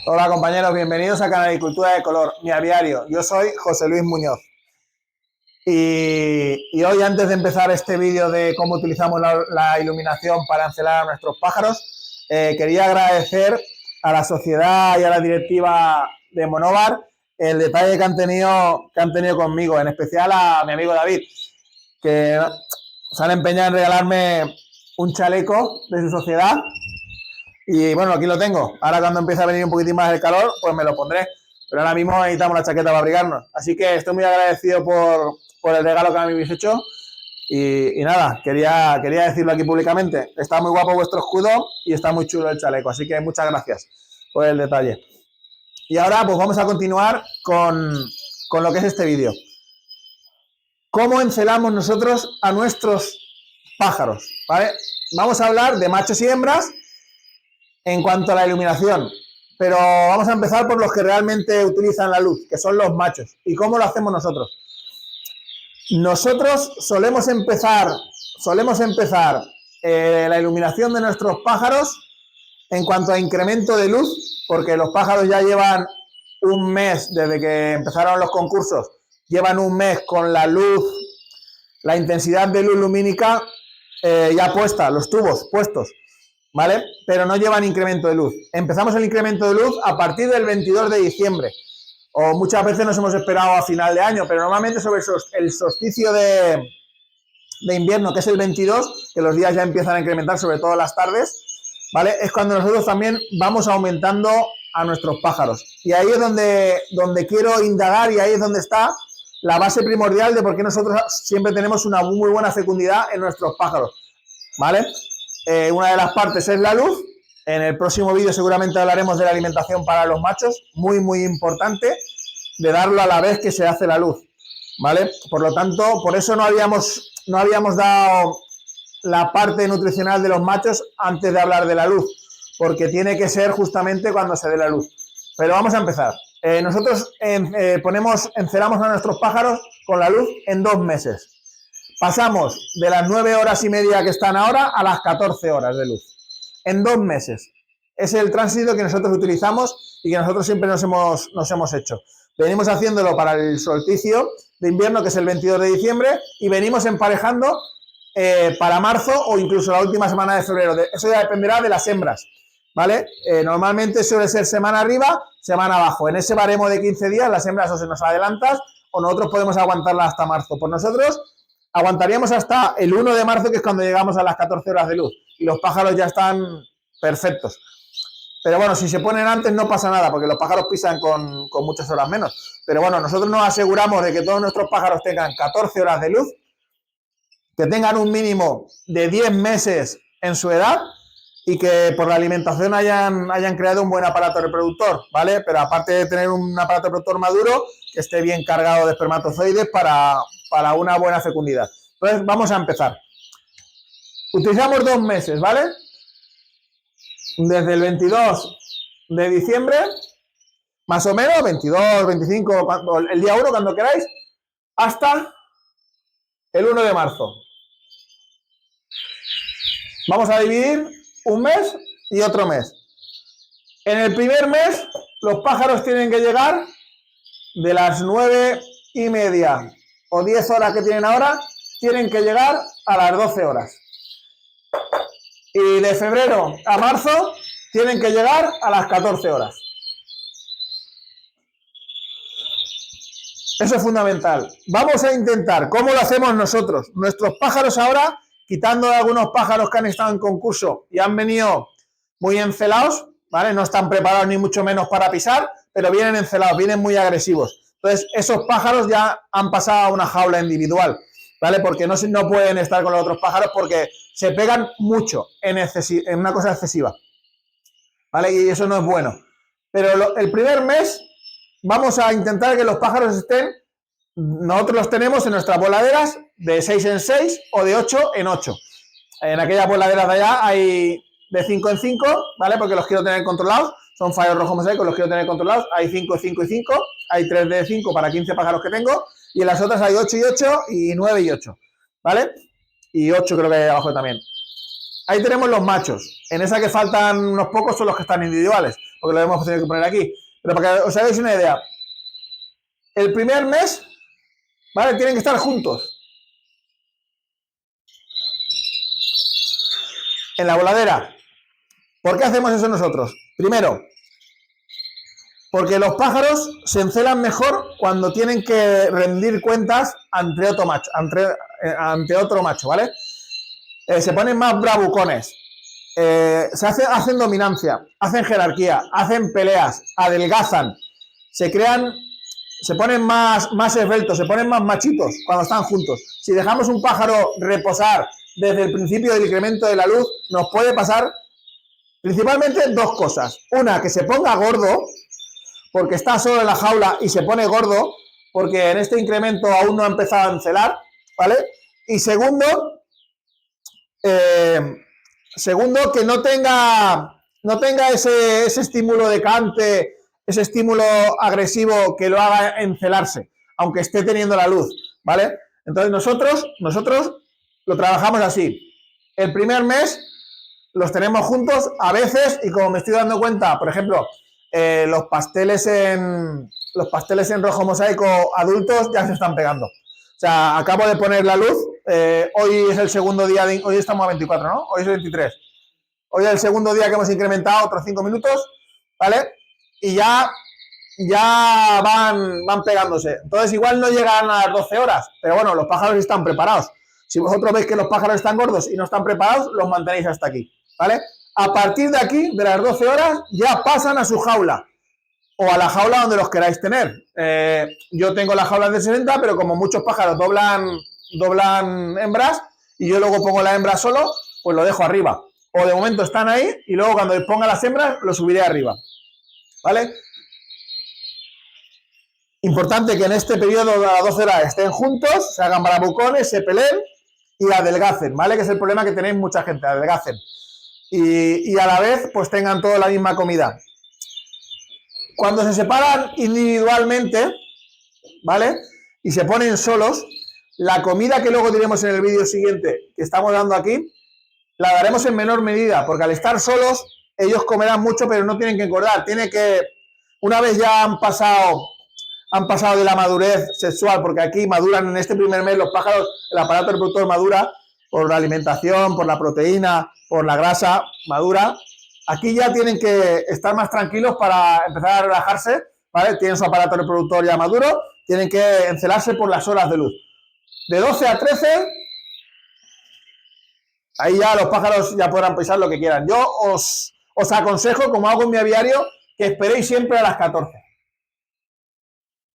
Hola compañeros, bienvenidos a Canalicultura de Color, mi aviario. Yo soy José Luis Muñoz. Y hoy, antes de empezar este vídeo de cómo utilizamos la iluminación para encelar a nuestros pájaros, quería agradecer a la sociedad y a la directiva de Monovar el detalle que han tenido conmigo, en especial a mi amigo David, que se han empeñado en regalarme un chaleco de su sociedad. Y bueno, aquí lo tengo. Ahora cuando empiece a venir un poquitín más el calor, pues me lo pondré. Pero ahora mismo necesitamos la chaqueta para abrigarnos. Así que estoy muy agradecido por el regalo que me habéis hecho. Y nada, quería decirlo aquí públicamente. Está muy guapo vuestro escudo y está muy chulo el chaleco. Así que muchas gracias por el detalle. Y ahora pues vamos a continuar con lo que es este vídeo. ¿Cómo encelamos nosotros a nuestros pájaros? ¿Vale? Vamos a hablar de machos y hembras en cuanto a la iluminación, pero vamos a empezar por los que realmente utilizan la luz, que son los machos. ¿Y cómo lo hacemos nosotros? Nosotros solemos empezar la iluminación de nuestros pájaros en cuanto a incremento de luz, porque los pájaros ya llevan un mes, desde que empezaron los concursos, llevan un mes con la luz, la intensidad de luz lumínica ya puesta, los tubos puestos, ¿vale? Pero no llevan incremento de luz. Empezamos el incremento de luz a partir del 22 de diciembre. O muchas veces nos hemos esperado a final de año, pero normalmente sobre el solsticio de invierno, que es el 22, que los días ya empiezan a incrementar, sobre todo las tardes, ¿vale? Es cuando nosotros también vamos aumentando a nuestros pájaros. Y ahí es donde quiero indagar, y ahí es donde está la base primordial de por qué nosotros siempre tenemos una muy buena fecundidad en nuestros pájaros, ¿vale? Una de las partes es la luz. En el próximo vídeo seguramente hablaremos de la alimentación para los machos, muy importante, de darlo a la vez que se hace la luz, ¿vale? Por lo tanto, por eso no habíamos dado la parte nutricional de los machos antes de hablar de la luz, porque tiene que ser justamente cuando se dé la luz. Pero vamos a empezar. Nosotros encelamos a nuestros pájaros con la luz en 2 meses. Pasamos de las 9 horas y media que están ahora a las 14 horas de luz. En 2 meses. Ese es el tránsito que nosotros utilizamos y que nosotros siempre nos hemos hecho. Venimos haciéndolo para el solsticio de invierno, que es el 22 de diciembre, y venimos emparejando para marzo o incluso la última semana de febrero. Eso ya dependerá de las hembras, ¿vale? Normalmente suele ser semana arriba, semana abajo. En ese baremo de 15 días las hembras o se nos adelantan o nosotros podemos aguantarla hasta marzo. Por nosotros aguantaríamos hasta el 1 de marzo, que es cuando llegamos a las 14 horas de luz, y los pájaros ya están perfectos. Pero bueno, si se ponen antes no pasa nada, porque los pájaros pisan con muchas horas menos. Pero bueno, nosotros nos aseguramos de que todos nuestros pájaros tengan 14 horas de luz, que tengan un mínimo de 10 meses en su edad y que por la alimentación hayan creado un buen aparato reproductor, ¿vale? Pero aparte de tener un aparato reproductor maduro, que esté bien cargado de espermatozoides para una buena fecundidad. Entonces, vamos a empezar. Utilizamos 2 meses, ¿vale? Desde el 22 de diciembre, más o menos, 22, 25, el día 1, cuando queráis, hasta el 1 de marzo. Vamos a dividir un mes y otro mes. En el primer mes, los pájaros tienen que llegar de las 9 y media o 10 horas que tienen ahora, tienen que llegar a las 12 horas. Y de febrero a marzo tienen que llegar a las 14 horas. Eso es fundamental. Vamos a intentar, ¿cómo lo hacemos nosotros? Nuestros pájaros ahora, quitando algunos pájaros que han estado en concurso y han venido muy encelados, ¿vale? No están preparados ni mucho menos para pisar, pero vienen encelados, vienen muy agresivos. Entonces, esos pájaros ya han pasado a una jaula individual, ¿vale? Porque no pueden estar con los otros pájaros porque se pegan mucho en una cosa excesiva, ¿vale? Y eso no es bueno. Pero el primer mes vamos a intentar que los pájaros estén, nosotros los tenemos en nuestras voladeras de 6 en 6 o de 8 en 8. En aquellas voladeras de allá hay de 5 en 5, ¿vale? Porque los quiero tener controlados. Son fallos rojos mosaicos, los quiero tener controlados. Hay 5, 5 y 5. Hay 3 de 5 para 15 pájaros que tengo. Y en las otras hay 8 y 8 y 9 y 8, ¿vale? Y 8 creo que hay abajo también. Ahí tenemos los machos. En esa que faltan unos pocos son los que están individuales, porque lo hemos tenido que poner aquí. Pero para que os hagáis una idea, el primer mes, ¿vale? Tienen que estar juntos. En la voladera. ¿Por qué hacemos eso nosotros? Primero, porque los pájaros se encelan mejor cuando tienen que rendir cuentas ante otro macho, ¿vale? Se ponen más bravucones, hacen dominancia, hacen jerarquía, hacen peleas, adelgazan, se ponen más esbeltos, se ponen más machitos cuando están juntos. Si dejamos un pájaro reposar desde el principio del incremento de la luz, nos puede pasar principalmente dos cosas. Una, que se ponga gordo, porque está solo en la jaula y se pone gordo, porque en este incremento aún no ha empezado a encelar, ¿vale? Y segundo, que no tenga ese estímulo de cante, ese estímulo agresivo que lo haga encelarse, aunque esté teniendo la luz, ¿vale? Entonces nosotros lo trabajamos así. El primer mes los tenemos juntos a veces, y como me estoy dando cuenta, por ejemplo, los pasteles en rojo mosaico adultos ya se están pegando. O sea, acabo de poner la luz. Hoy es el segundo día, hoy estamos a 24, ¿no? Hoy es 23. Hoy es el segundo día que hemos incrementado otros 5 minutos, ¿vale? Y ya van pegándose. Entonces igual no llegan a las 12 horas, pero bueno, los pájaros están preparados. Si vosotros veis que los pájaros están gordos y no están preparados, los mantenéis hasta aquí, ¿vale? A partir de aquí, de las 12 horas, ya pasan a su jaula o a la jaula donde los queráis tener. Yo tengo la jaula de 60, pero como muchos pájaros doblan hembras y yo luego pongo la hembra solo, pues lo dejo arriba. O de momento están ahí y luego cuando ponga las hembras lo subiré arriba, ¿vale? Importante que en este periodo de las 12 horas estén juntos, se hagan bravucones, se peleen y adelgacen, ¿vale? Que es el problema que tenéis mucha gente, adelgacen. Y a la vez pues tengan toda la misma comida. Cuando se separan individualmente, ¿vale? Y se ponen solos, la comida que luego diremos en el vídeo siguiente que estamos dando aquí, la daremos en menor medida, porque al estar solos ellos comerán mucho, pero no tienen que engordar. Una vez ya han pasado de la madurez sexual, porque aquí maduran en este primer mes los pájaros, el aparato reproductor madura por la alimentación, por la proteína, por la grasa, madura. Aquí ya tienen que estar más tranquilos para empezar a relajarse, ¿vale? Tienen su aparato reproductor ya maduro, tienen que encelarse por las horas de luz. De 12 a 13, ahí ya los pájaros ya podrán pisar lo que quieran. Yo os aconsejo, como hago en mi aviario, que esperéis siempre a las 14.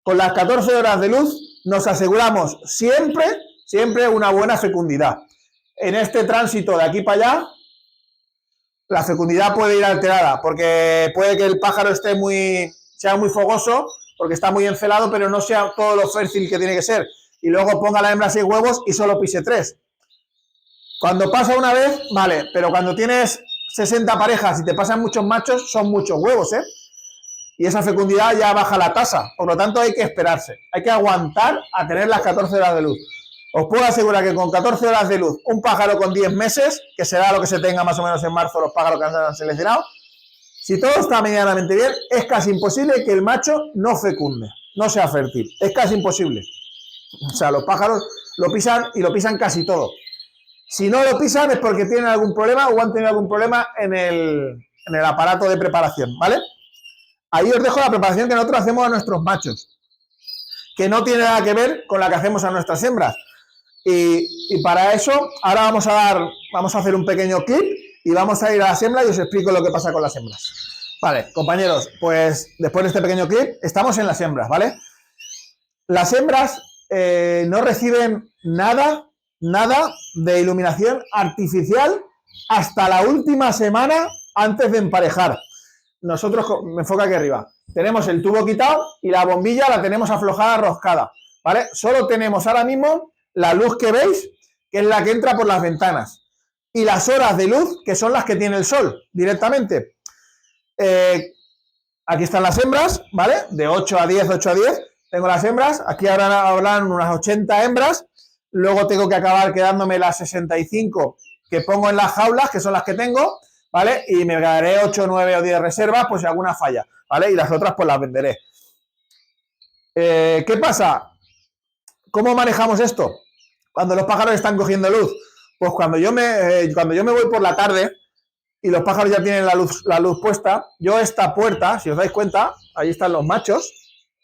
Con las 14 horas de luz nos aseguramos siempre una buena fecundidad. En este tránsito de aquí para allá, la fecundidad puede ir alterada, porque puede que el pájaro sea muy fogoso, porque está muy encelado, pero no sea todo lo fértil que tiene que ser. Y luego ponga la hembra 6 huevos y solo pise 3. Cuando pasa una vez, vale, pero cuando tienes 60 parejas y te pasan muchos machos, son muchos huevos, ¿eh? Y esa fecundidad ya baja la tasa. Por lo tanto, hay que esperarse. Hay que aguantar a tener las 14 horas de luz. Os puedo asegurar que con 14 horas de luz, un pájaro con 10 meses, que será lo que se tenga más o menos en marzo los pájaros que se han seleccionado, si todo está medianamente bien, es casi imposible que el macho no fecunde, no sea fértil. Es casi imposible. O sea, los pájaros lo pisan y lo pisan casi todo. Si no lo pisan es porque tienen algún problema o han tenido algún problema en el aparato de preparación, ¿vale? Ahí os dejo la preparación que nosotros hacemos a nuestros machos, que no tiene nada que ver con la que hacemos a nuestras hembras. Y para eso, ahora vamos a hacer un pequeño clip y vamos a ir a las hembras y os explico lo que pasa con las hembras. Vale, compañeros, pues después de este pequeño clip, estamos en las hembras, ¿vale? Las hembras no reciben nada de iluminación artificial hasta la última semana antes de emparejar. Nosotros, me enfoca aquí arriba, tenemos el tubo quitado y la bombilla la tenemos aflojada, roscada, ¿vale? Solo tenemos ahora mismo la luz que veis, que es la que entra por las ventanas, y las horas de luz, que son las que tiene el sol directamente. Aquí están las hembras, ¿vale? De 8 a 10, tengo las hembras. Aquí ahora habrán unas 80 hembras. Luego tengo que acabar quedándome las 65 que pongo en las jaulas, que son las que tengo, ¿vale? Y me quedaré 8, 9 o 10 reservas, pues si alguna falla, ¿vale? Y las otras pues las venderé. ¿Qué pasa? ¿Cómo manejamos esto? Cuando los pájaros están cogiendo luz, pues cuando yo me voy por la tarde y los pájaros ya tienen la luz puesta, yo esta puerta, si os dais cuenta, ahí están los machos,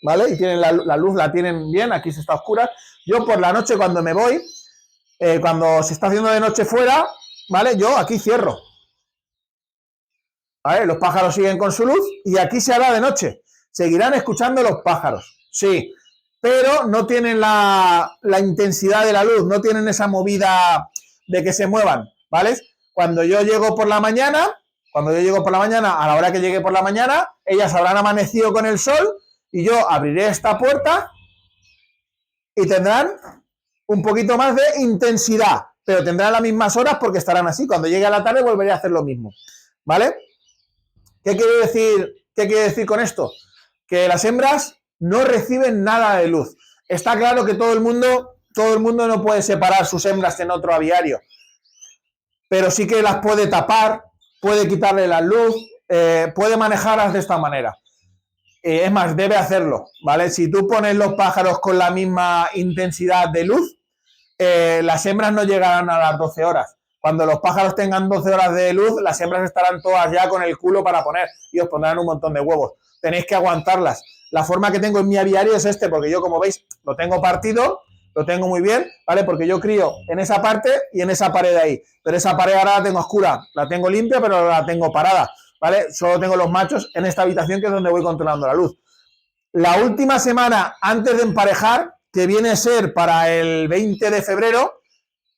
¿vale? Y tienen la luz, la tienen bien, aquí se está oscura. Yo por la noche cuando me voy, cuando se está haciendo de noche fuera, ¿vale? Yo aquí cierro. ¿Vale? Los pájaros siguen con su luz y aquí se hará de noche. Seguirán escuchando los pájaros, sí, pero no tienen la intensidad de la luz, no tienen esa movida de que se muevan, ¿vale? Cuando yo llego por la mañana, a la hora que llegue por la mañana, ellas habrán amanecido con el sol y yo abriré esta puerta y tendrán un poquito más de intensidad, pero tendrán las mismas horas porque estarán así. Cuando llegue a la tarde volveré a hacer lo mismo, ¿vale? ¿Qué quiere decir con esto? Que las hembras no reciben nada de luz. Está claro que todo el mundo no puede separar sus hembras en otro aviario, pero sí que las puede tapar, puede quitarle la luz, puede manejarlas de esta manera. Es más, debe hacerlo, ¿vale? Si tú pones los pájaros con la misma intensidad de luz, las hembras no llegarán a las 12 horas. Cuando los pájaros tengan 12 horas de luz, las hembras estarán todas ya con el culo para poner y os pondrán un montón de huevos. Tenéis que aguantarlas. La forma que tengo en mi aviario es porque yo, como veis, lo tengo partido, lo tengo muy bien, ¿vale? Porque yo crío en esa parte y en esa pared de ahí. Pero esa pared ahora la tengo oscura, la tengo limpia, pero la tengo parada, ¿vale? Solo tengo los machos en esta habitación, que es donde voy controlando la luz. La última semana antes de emparejar, que viene a ser para el 20 de febrero,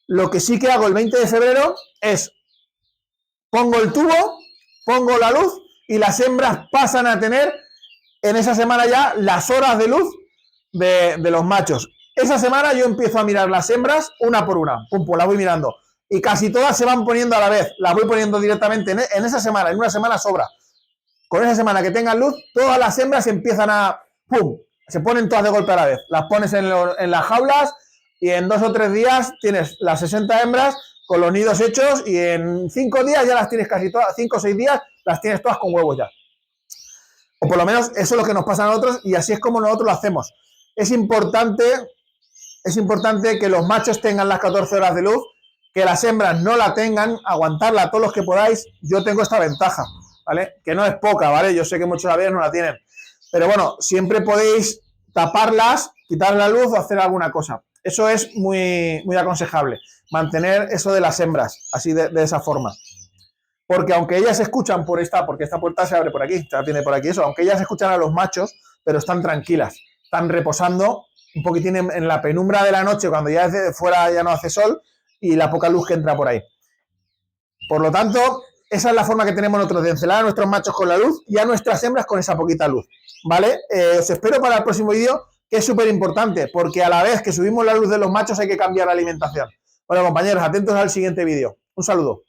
lo que sí que hago el 20 de febrero es pongo el tubo, pongo la luz y las hembras pasan a tener en esa semana ya las horas de luz de los machos. Esa semana yo empiezo a mirar las hembras una por una, pum, pum, las voy mirando y casi todas se van poniendo a la vez, las voy poniendo directamente en esa semana, en una semana sobra. Con esa semana que tengan luz, todas las hembras empiezan a, pum, se ponen todas de golpe a la vez, las pones en las jaulas y en 2 o 3 días tienes las 60 hembras con los nidos hechos y en 5 días ya las tienes casi todas, 5 o 6 días las tienes todas con huevos ya. O por lo menos eso es lo que nos pasa a nosotros y así es como nosotros lo hacemos. Es importante que los machos tengan las 14 horas de luz, que las hembras no la tengan, aguantarla todos los que podáis. Yo tengo esta ventaja, ¿vale? Que no es poca, ¿vale? Yo sé que muchos aviarios no la tienen. Pero bueno, siempre podéis taparlas, quitar la luz o hacer alguna cosa. Eso es muy, muy aconsejable, mantener eso de las hembras, así de esa forma. Porque aunque ellas escuchan porque esta puerta se abre por aquí, ya tiene por aquí eso, aunque ellas escuchan a los machos, pero están tranquilas, están reposando un poquitín en la penumbra de la noche, cuando ya desde fuera ya no hace sol y la poca luz que entra por ahí. Por lo tanto, esa es la forma que tenemos nosotros de encelar a nuestros machos con la luz y a nuestras hembras con esa poquita luz, ¿vale? Os espero para el próximo vídeo, que es súper importante, porque a la vez que subimos la luz de los machos hay que cambiar la alimentación. Bueno, compañeros, atentos al siguiente vídeo. Un saludo.